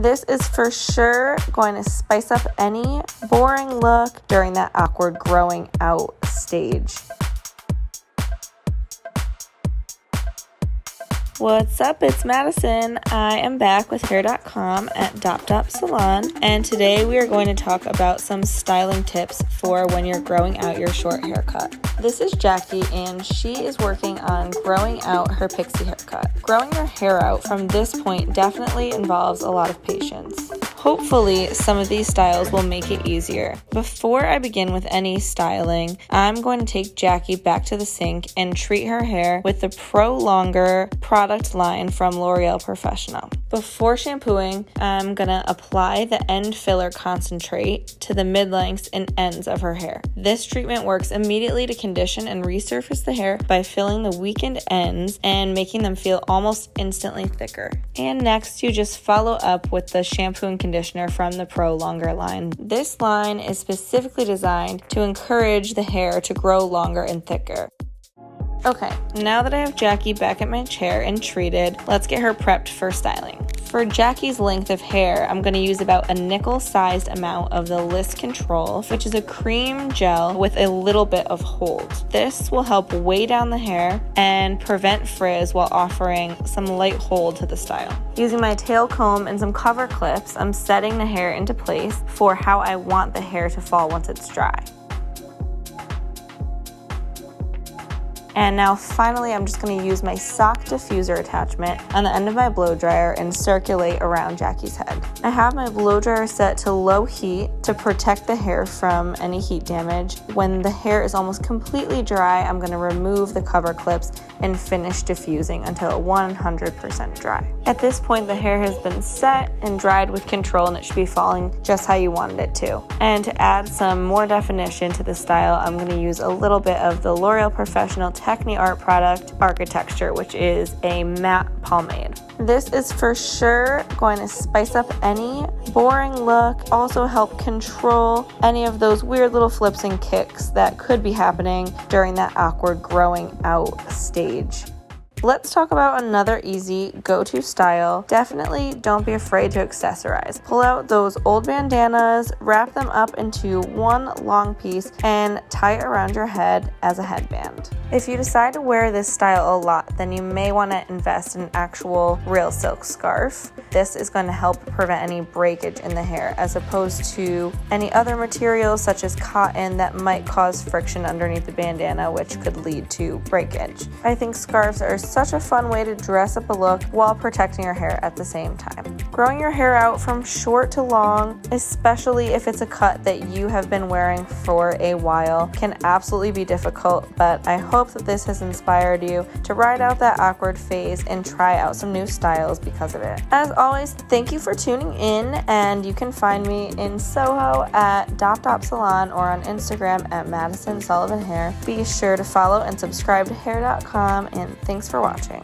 This is for sure going to spice up any boring look during that awkward growing out stage. What's up? It's Madison. I am back with Hair.com at Salon, and today we are going to talk about some styling tips for when you're growing out your short haircut. This is Jackie, and she is working on growing out her pixie haircut. Growing your hair out from this point definitely involves a lot of patience. Hopefully, some of these styles will make it easier. Before I begin with any styling, I'm going to take Jackie back to the sink and treat her hair with the Prolonger product line from L'Oreal Professionnel. Before shampooing, I'm going to apply the end filler concentrate to the mid-lengths and ends of her hair. This treatment works immediately to condition and resurface the hair by filling the weakened ends and making them feel almost instantly thicker. And next, you just follow up with the shampoo and conditioner from the Prolonger line. This line is specifically designed to encourage the hair to grow longer and thicker. Okay, now that I have Jackie back at my chair and treated, let's get her prepped for styling. For Jackie's length of hair, I'm going to use about a nickel-sized amount of the Liss Control, which is a cream gel with a little bit of hold. This will help weigh down the hair and prevent frizz while offering some light hold to the style. Using my tail comb and some cover clips, I'm setting the hair into place for how I want the hair to fall once it's dry. And now finally, I'm just going to use my sock diffuser attachment on the end of my blow dryer and circulate around Jackie's head. I have my blow dryer set to low heat to protect the hair from any heat damage. When the hair is almost completely dry, I'm going to remove the cover clips and finish diffusing until 100% dry. At this point, the hair has been set and dried with control, and it should be falling just how you wanted it to. And to add some more definition to the style, I'm going to use a little bit of the L'Oreal Professionnel Tecni art product, Architecture, which is a matte pomade. This is for sure going to spice up any boring look, also help control any of those weird little flips and kicks that could be happening during that awkward growing out stage. Let's talk about another easy go-to style. Definitely don't be afraid to accessorize. Pull out those old bandanas, wrap them up into one long piece, and tie it around your head as a headband. If you decide to wear this style a lot, then you may want to invest in an actual real silk scarf. This is going to help prevent any breakage in the hair, as opposed to any other materials such as cotton that might cause friction underneath the bandana, which could lead to breakage. I think scarves are such a fun way to dress up a look while protecting your hair at the same time. Growing your hair out from short to long, especially if it's a cut that you have been wearing for a while, can absolutely be difficult, but I hope that this has inspired you to ride out that awkward phase and try out some new styles because of it. As always, thank you for tuning in, and you can find me in Soho at Salon or on Instagram at Madison Sullivan Hair. Be sure to follow and subscribe to Hair.com, and thanks for watching.